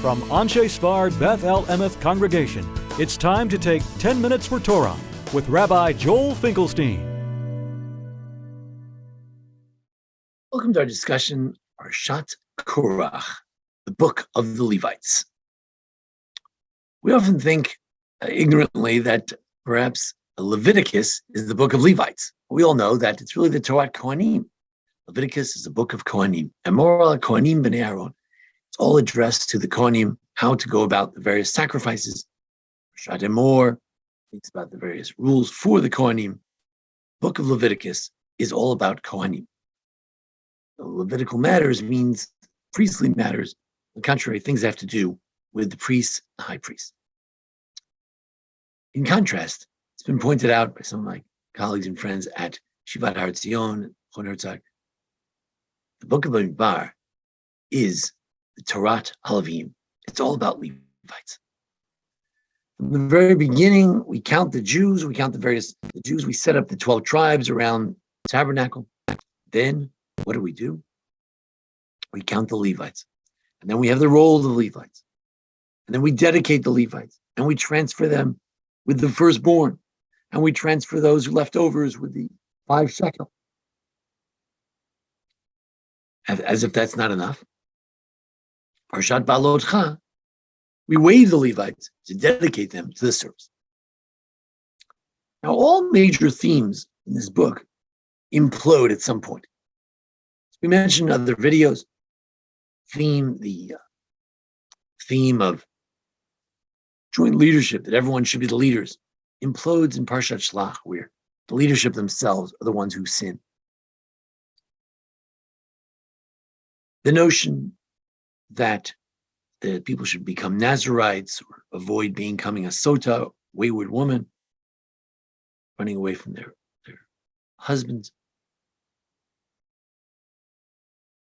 From Anshe Sfard Beth El Emeth Congregation, it's time to take 10 minutes for Torah with Rabbi Joel Finkelstein. Welcome to our discussion, Parshat Korach, the book of the Levites. We often think ignorantly that perhaps Leviticus is the book of Levites. We all know that it's really the Torah Kohanim. Leviticus is the book of Kohanim. And moral Kohanim b'nei Aaron. It's all addressed to the Kohanim, how to go about the various sacrifices. Parshat Emor speaks about the various rules for the Kohanim. Book of Leviticus is all about Kohanim. The Levitical matters means priestly matters. On the contrary, things have to do with the priests, the high priest. In contrast, it's been pointed out by some of my colleagues and friends at Shivat Har Tzion, Chon Herzog, the book of Bamidbar is the Torah Halavim. It's all about Levites. From the very beginning, we count the Jews, we set up the 12 tribes around the tabernacle. Then, what do? We count the Levites. And then we have the roll of the Levites. And then we dedicate the Levites. And we transfer them with the firstborn. And we transfer those leftovers with the 5 shekel. As if that's not enough. Parshat Balotcha, we waive the Levites to dedicate them to the service. Now, all major themes in this book implode at some point. As we mentioned in other videos, the theme of joint leadership, that everyone should be the leaders, implodes in Parshat Shlach, where the leadership themselves are the ones who sin. The notion that the people should become Nazarites or avoid becoming a sota, wayward woman, running away from their husbands,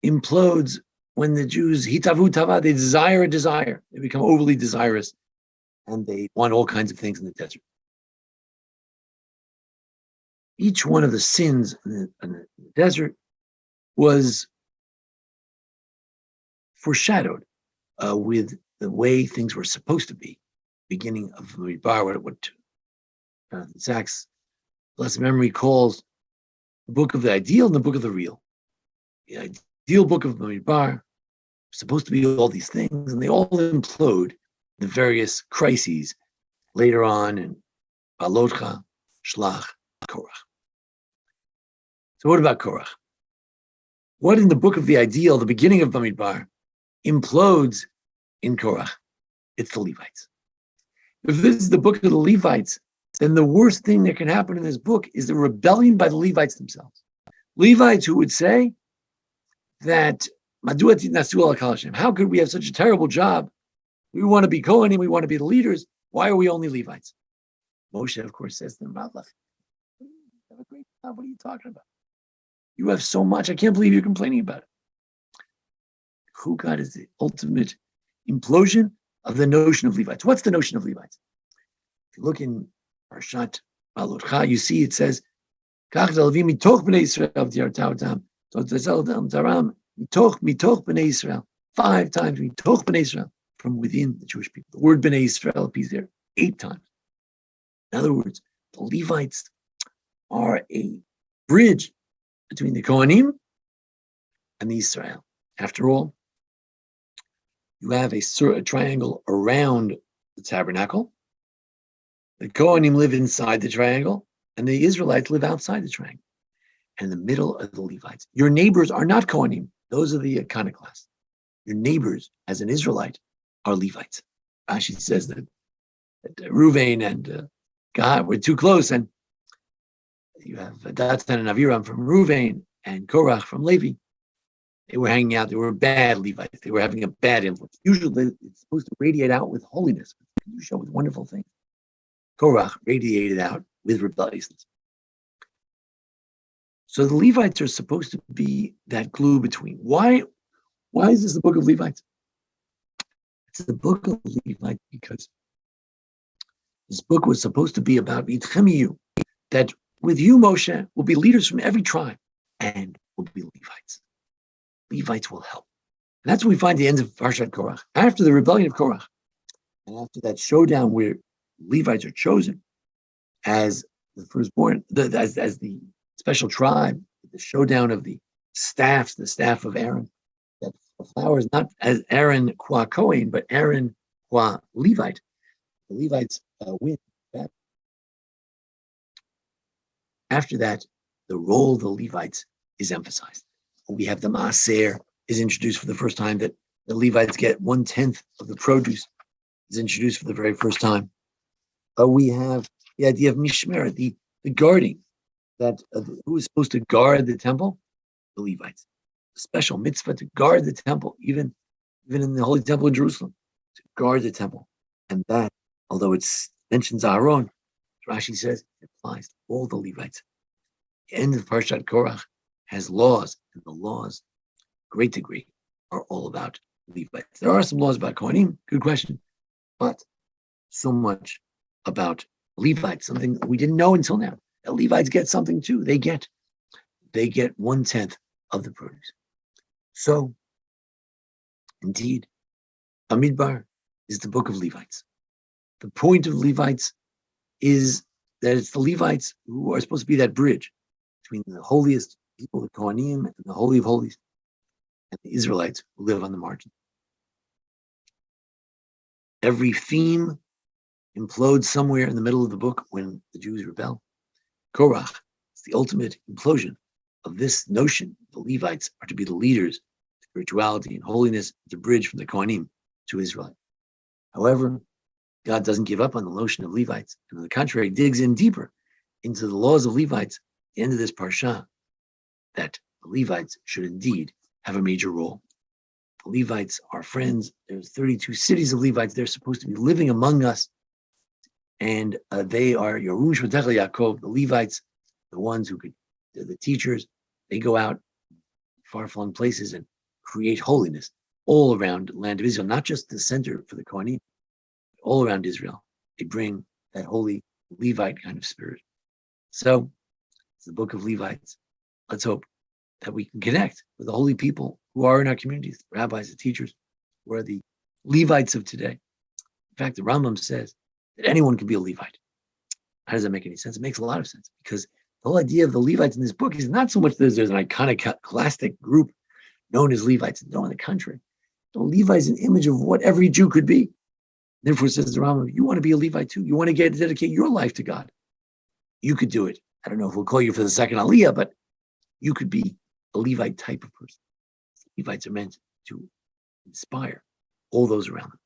implodes when the Jews, hitavu tava, they desire a desire. They become overly desirous and they want all kinds of things in the desert. Each one of the sins in the desert was foreshadowed with the way things were supposed to be. Beginning of Bamidbar, what Jonathan Sachs, blessed memory, calls the book of the ideal and the book of the real. The ideal book of Bamidbar supposed to be all these things, and they all implode the various crises later on in Balotcha, Shlach, Korach. So what about Korach? What in the book of the ideal, the beginning of Bamidbar, implodes in Korach? It's the Levites. If this is the book of the Levites, then the worst thing that can happen in this book is the rebellion by the Levites themselves. Levites who would say that, how could we have such a terrible job? We want to be Kohanim, we want to be the leaders. Why are we only Levites? Moshe, of course, says to them, you have a great job. What are you talking about? You have so much. I can't believe you're complaining about it. Who God is the ultimate implosion of the notion of Levites. What's the notion of Levites? If you look in Parshat Balotcha, you see it says, mitoch b'nei Israel, 5 times, mitoch b'nei Israel, from within the Jewish people. The word b'nei Israel appears there 8 times. In other words, the Levites are a bridge between the Kohanim and the Israel. After all, you have a triangle around the tabernacle. The Kohanim live inside the triangle, and the Israelites live outside the triangle. And in the middle of the Levites, your neighbors are not Kohanim. Those are the iconoclasts. Your neighbors, as an Israelite, are Levites. Rashi says that Reuven and Gad were too close, and you have Datan and Aviram from Reuven and Korach from Levi. They were hanging out. They were bad Levites. They were having a bad influence. Usually, it's supposed to radiate out with holiness, with wonderful things. Korach radiated out with rebelliousness. So the Levites are supposed to be that glue between. Why is this the book of Levites? It's the book of Levites because this book was supposed to be about Itchemiyu, that with you, Moshe, will be leaders from every tribe and will be Levites. Levites will help. And that's what we find at the end of Parshat Korach. After the rebellion of Korach, and after that showdown where Levites are chosen as the firstborn, as the special tribe, the showdown of the staffs, the staff of Aaron, that flowers not as Aaron qua Cohen, but Aaron qua Levite. The Levites win that. After that, the role of the Levites is emphasized. We have the Maaser is introduced for the first time, that the Levites get 1/10 of the produce is introduced for the very first time. We have the idea of Mishmeret, the guarding, that who is supposed to guard the temple? The Levites. A special mitzvah to guard the temple, even in the Holy Temple in Jerusalem, to guard the temple. And that, although it mentions Aaron, Rashi says it applies to all the Levites. The end of Parshat Korach has laws, and the laws, great degree, are all about Levites. There are some laws about Kohanim, good question, but so much about Levites, something we didn't know until now. The Levites get something too. They get 1/10 of the produce. So, indeed, Bamidbar is the book of Levites. The point of Levites is that it's the Levites who are supposed to be that bridge between the holiest people, the Kohanim, and the Holy of Holies, and the Israelites who live on the margin. Every theme implodes somewhere in the middle of the book when the Jews rebel. Korach is the ultimate implosion of this notion. The Levites are to be the leaders, spirituality and holiness, the bridge from the Kohanim to Israel. However, God doesn't give up on the notion of Levites, and on the contrary, digs in deeper into the laws of Levites at the end of this parsha, that the Levites should indeed have a major role. The Levites are friends. There's 32 cities of Levites. They're supposed to be living among us, and they are Yerush V'Techel Yaakov, the Levites, the ones who they're the teachers. They go out far-flung places and create holiness all around the land of Israel, not just the center for the Kohanim, all around Israel. They bring that holy Levite kind of spirit. So it's the book of Levites. Let's hope that we can connect with the holy people who are in our communities, the rabbis, the teachers, who are the Levites of today. In fact, the Rambam says that anyone can be a Levite. How does that make any sense? It makes a lot of sense, because the whole idea of the Levites in this book is not so much that there's an iconoclastic group known as Levites. No, on the contrary, the Levite is an image of what every Jew could be. Therefore, says the Rambam, you want to be a Levite too. You want to dedicate your life to God. You could do it. I don't know if we'll call you for the second Aliyah, but you could be a Levite type of person. Levites are meant to inspire all those around them.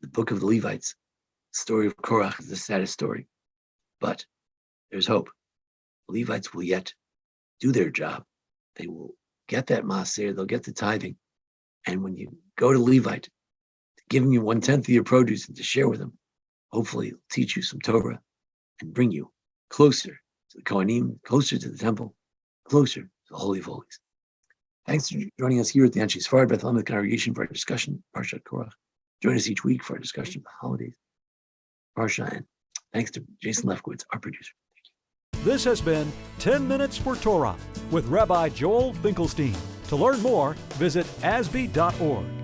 The book of the Levites, story of Korach, is the saddest story, but there's hope. The Levites will yet do their job. They will get that maaser, they'll get the tithing. And when you go to Levite, to give him 1/10 of your produce and to share with him, hopefully it'll teach you some Torah and bring you closer to the Kohanim, closer to the temple, closer to the Holy of Holies. Thanks for joining us here at the Anshe Sfarad Beth Elam congregation for our discussion, Parshat Korach. Join us each week for our discussion of the holidays, Parsha, and thanks to Jason Lefkowitz, our producer. This has been 10 Minutes for Torah with Rabbi Joel Finkelstein. To learn more, visit asb.org.